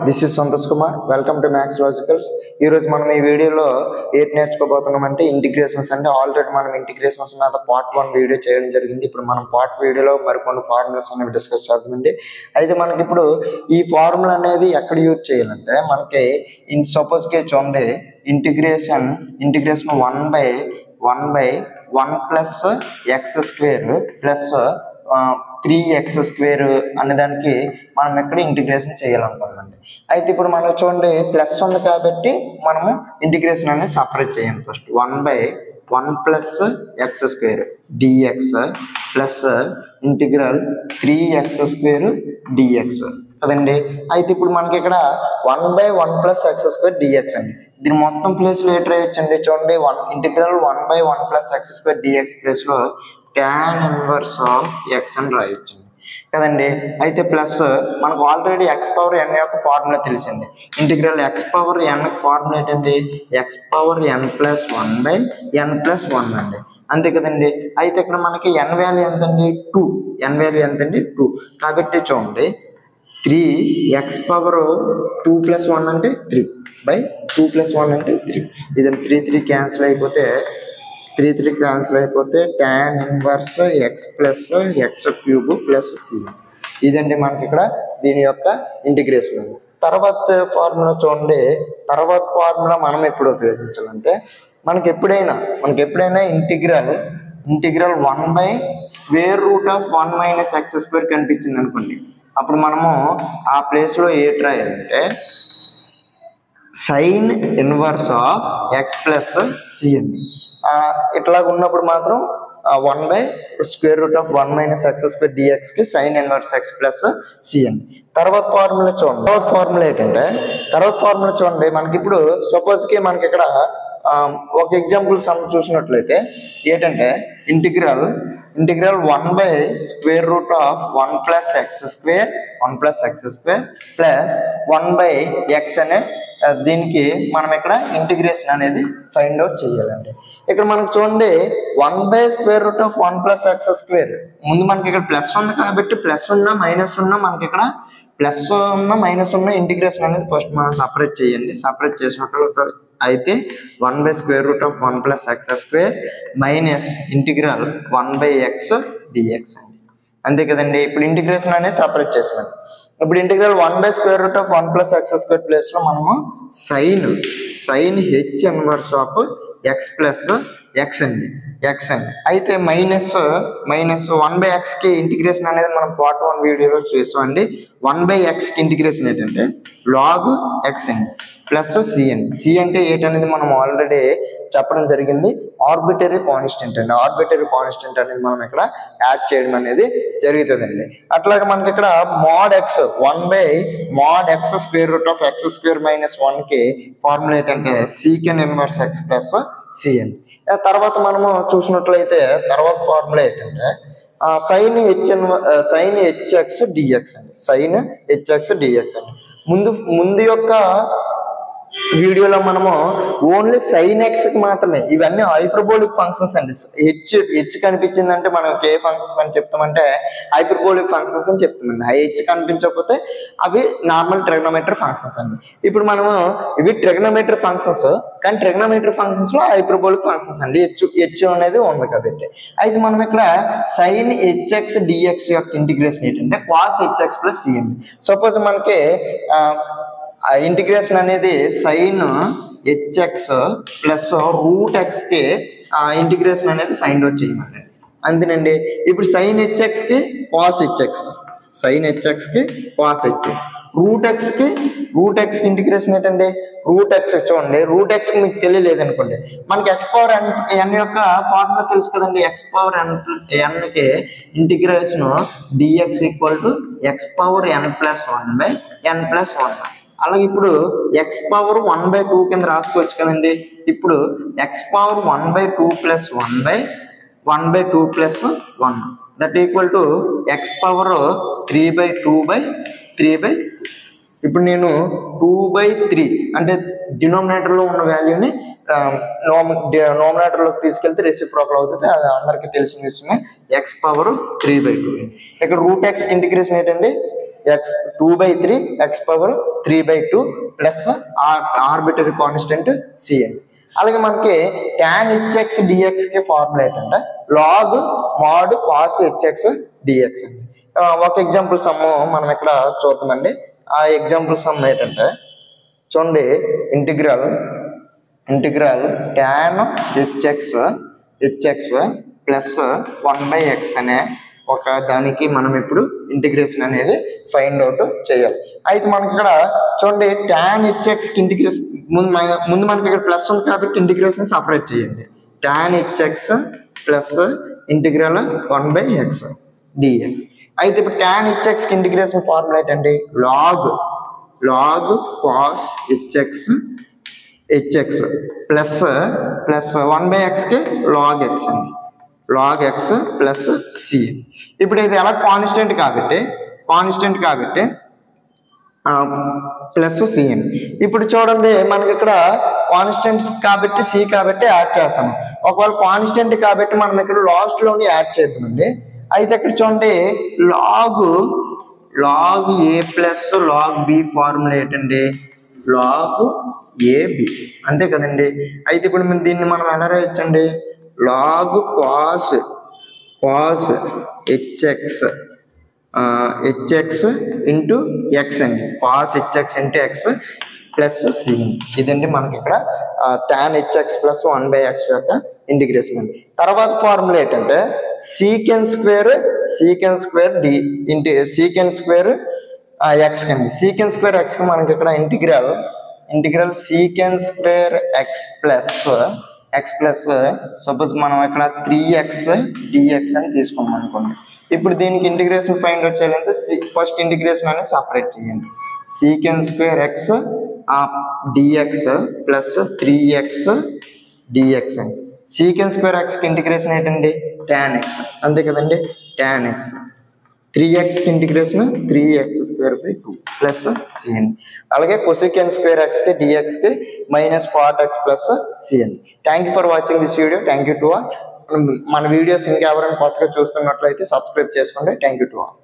This is Santosh Kumar. Welcome to maths logicals. ఈరోజు మనం ఈ వీడియోలో ఏది నేర్చుకోబోతున్నామంటే ఇంటిగ్రేషన్స్. అంటే ఆల్రెడీ మనం ఇంటిగ్రేషన్స్ మీద పార్ట్ 1 వీడియో చేయడం జరిగింది. ఇప్పుడు మనం పార్ట్ వీడియోలో మరికొన్ని ఫార్ములాస్ అనేవి డిస్కస్ చేద్దామండి. అయితే మనకి ఇప్పుడు ఈ ఫార్ములా అనేది ఎక్కడ యూజ్ చేయాలంటే మనకి సపోజ్కి చూడండి integration 1/1 plus x square plus 3x square అనే దానికి మనం ఎక్కడ ఇంటిగ్రేషన్ చేయాలనుకోండి. అయితే ఇప్పుడు మనం చూడండి ప్లస్ ఉంది కాబట్టి మనము ఇంటిగ్రేషన్ అనేది సపరేట్ చేయాలి. First 1/1 plus x square dx plus integral 3x square dx కదండి. అయితే ఇప్పుడు మనకి ఇక్కడ 1/1 ప్లస్ ఎక్స్ స్క్వేర్ డిఎక్స్ అండి. దీని మొత్తం ప్లేస్లో ఏ ట్రై వచ్చండి చూడండి integral 1/1 plus x square dx ప్లేస్లో tan ఇన్వర్స్ ఆఫ్ ఎక్స్ అని రాయొచ్చండి కదండి. అయితే ప్లస్ మనకు ఆల్రెడీ ఎక్స్ పవర్ ఎన్ యొక్క ఫార్ములా తెలిసింది. ఇంటిగ్రల్ ఎక్స్ పవర్ ఎన్ ఫార్ములా ఏంటండి X power n plus 1/n+1 అండి, అంతే కదండి. అయితే ఇక్కడ మనకి n వాల్యూ ఎంతండి 2, n వాల్యూ ఎంతండి 2 కాబట్టి చూడండి 3x పవర్ 2 + 1 అంటే 3/2 + 1 అంటే 3. ఇదని 3 క్యాన్సిల్ అయిపోతే 3 క్యాన్సిల్ అయిపోతే tan inverse x plus x cube plus c. ఇదండి మనకి ఇక్కడ దీని యొక్క ఇంటిగ్రేషన్. తర్వాత ఫార్ములా చూడండి. తర్వాత ఫార్ములా మనం ఎప్పుడు ఉపయోగించాలంటే మనకి ఎప్పుడైనా ఇంటిగ్రల్ 1/√1 - x² కనిపించింది అనుకోండి, అప్పుడు మనము ఆ ప్లేస్లో ఏ రాయాలంటే sine inverse of x plus c అండి. ఇట్లా ఉన్నప్పుడు మాత్రం 1/√1 - x² dxకి sine inverse x plus c అండి. తర్వాత ఫార్ములా చూడండి. మనకి ఇప్పుడు సపోజ్కి మనకి ఇక్కడ ఒక ఎగ్జాంపుల్ సమ్ చూసినట్లయితే ఏంటంటే ఇంటిగ్రల్ 1/√1 + x² ప్లస్ 1/x అనే దీనికి మనం ఇక్కడ ఇంటిగ్రేషన్ అనేది ఫైండ్ అవుట్ చేయాలండి. ఇక్కడ మనకు చూడండి 1/√1 + x² ముందు మనకి ఇక్కడ ప్లస్ ఉంది కాబట్టి ప్లస్ ఉన్నా మైనస్ ఉన్నా మనకి ఇక్కడ ప్లస్ ఉన్న మైనస్ ఉన్న ఇంటిగ్రేషన్ అనేది ఫస్ట్ మనం సపరేట్ చేయండి. సపరేట్ చేసినట్టు అయితే 1/√1 + x² minus integral 1/x dx అండి, అంతే కదండి. ఇప్పుడు ఇంటిగ్రేషన్ అనేది సపరేట్ చేసామండి. ఇప్పుడు ఇంటిగ్రల్ 1/√1 + x² ప్లేస్లో మనము sine h inverse of x plus x అండి. అయితే మైనస్ 1/xకి ఇంటిగ్రేషన్ అనేది మనం పార్ట్ 1 వీడియోలో చూసామండి. 1/xకి ఇంటిగ్రేషన్ ఏంటంటే లాగ్ ఎక్స్ అండి ప్లస్ సి అండి. సి అంటే ఏంటనేది మనం ఆల్రెడీ చెప్పడం జరిగింది. ఆర్బిటరీ కాన్స్టెంట్ అండి. ఆర్బిటరీ కాన్స్టెంట్ అనేది మనం ఇక్కడ యాడ్ చేయడం అనేది జరుగుతుందండి. అట్లాగే మనకి ఇక్కడ mod x 1/(x²(x² - 1)కి ఫార్ములా ఏంటంటే secant inverse x plus c అండి. తర్వాత మనము చూసినట్లయితే తర్వాత ఫార్ములా ఏంటంటే సైన్ hx dx అండి. సైన్ hx dx అండి. ముందు యొక్క వీడియోలో మనము ఓన్లీ సైన్ ఎక్స్కి మాత్రమే, ఇవన్నీ హైపర్బోలిక్ ఫంక్షన్స్ అండి. హెచ్ కనిపించిందంటే మనం ఏ ఫంక్షన్స్ అని చెప్తామంటే హైపర్బోలిక్ ఫంక్షన్స్ అని చెప్తామండి. హెచ్ కనిపించకపోతే అవి నార్మల్ ట్రిగ్నోమెట్రీ ఫంక్షన్స్ అండి. ఇప్పుడు మనము ఇవి ట్రిగ్నోమెట్రీ ఫంక్షన్స్, కానీ ట్రిగ్నోమెట్రీ ఫంక్షన్స్లో హైపర్బోలిక్ ఫంక్షన్స్ అండి. హెచ్ అనేది ఉంది కాబట్టి. అయితే మనం ఇక్కడ సైన్ hx dx యొక్క ఇంటిగ్రేషన్ ఏంటంటే కాస్ hx + సి అండి. సపోజ్ మనకి ఇంటిగ్రేషన్ అనేది సైన్ hx ప్లస్ √xకి ఇంటిగ్రేషన్ అనేది ఫైండ్ అవుట్ చేయమండి, అంతేనండి. ఇప్పుడు సైన్ hxకి కాస్ hx √xకి ఇంటిగ్రేషన్ ఏంటండి √x. చూడండి √xకి మీకు తెలియలేదు అనుకోండి, మనకి x పవర్ n యొక్క ఫార్ములా తెలుసు కదండి. x పవర్ nకి integration dx = x power n+1/n+1. అలాగే ఇప్పుడు x పవర్ 1/2 కింద రాసుకోవచ్చు కదండి. ఇప్పుడు x power 1/2 + 1/2 + 1 that equal to x power 3/2/3/2. ఇప్పుడు నేను 2/3 అంటే డినోమినేటర్లో ఉన్న వాల్యూని నోమినేటర్లోకి తీసుకెళ్తే రెసిప్రోకల్ అవుతుంది. అది అందరికీ తెలిసిన విషయమే. x power 3/2. ఇక్కడ √x ఇంటిగ్రేషన్ ఏంటండి x 2/3 x power 3/2 plus arbitrary constant c అండి. అలాగే మనకి tan hx dx కి ఫార్ములా ఏంటంటే log mod cos hx dx అండి. ఒక ఎగ్జాంపుల్ సమ్ మనం ఇక్కడ చూద్దామండి. ఆ ఎగ్జాంపుల్ సమ్ ఏంటంటే చూడండి, integral tan hx plus 1/x అనే ఒక దానికి మనం ఇప్పుడు ఇంటిగ్రేషన్ అనేది ఫైండ్ అవుట్ చేయాలి. అయితే మనకి ఇక్కడ చూడండి tan hx కి ఇంటిగ్రేషన్ ముందు మనకి ఇక్కడ ప్లస్ ఉంది కాబట్టి ఇంటిగ్రేషన్ సపరేట్ చేయండి. tan hx plus integral 1/x dx. అయితే ఇప్పుడు tan hx కి ఇంటిగ్రేషన్ ఫార్ములా ఏంటండి log cos hx plus 1/x కి log x అండి, log x ప్లస్ సి. ఇప్పుడు ఇది ఎలా కాన్స్టెంట్ కాబట్టి ప్లస్ సి అండి. ఇప్పుడు చూడండి మనకి ఇక్కడ కాన్స్టెంట్స్ కాబట్టి సి కాబట్టి యాడ్ చేస్తాము. ఒకవేళ కాన్స్టెంట్ కాబట్టి మనం ఇక్కడ లాస్ట్ లోని యాడ్ చేద్దామండి. అయితే ఇక్కడ చూడండి log a plus log b formula ఏంటండి log ab అంతే కదండి. అయితే ఇప్పుడు దీన్ని మనం ఎలా రాయొచ్చండి log cos hx into x అండి, cos hx into x plus c. ఇదండి మనకి ఇక్కడ tan hx ప్లస్ 1/x యొక్క ఇంటిగ్రేషన్ అండి. తర్వాత ఫార్ములా ఏంటంటే secant square d into secant square x కండి. సీకెన్ స్క్వేర్ ఎక్స్ మనకి ఇక్కడ integral secant square x plus suppose మనం ఇక్కడ 3x dx అని తీసుకున్నాం అనుకోండి. ఇప్పుడు దీనికి ఇంటిగ్రేషన్ ఫైండ్ అవుట్ చేయాలంటే ఫస్ట్ ఇంటిగ్రేషన్ అనేది సపరేట్ చేయండి. Secant square x dx plus 3x dx అండి. సీకెన్ స్క్వేర్ ఎక్స్కి ఇంటిగ్రేషన్ ఏంటండి tan x అంతే కదండి, tan x. 3x కి ఇంటిగ్రేషన్ 3x² ప్లస్ సి అండి. అలాగే కొసెకెన్ స్క్వేర్ ఎక్స్కి డిఎక్స్కి minus cot x plus c అండి. Thank you for watching this video. Thank you to all. మన వీడియోస్ ఇంకెవరైనా కొత్తగా చూస్తున్నట్లయితే సబ్స్క్రైబ్ చేసుకోండి. Thank you to all.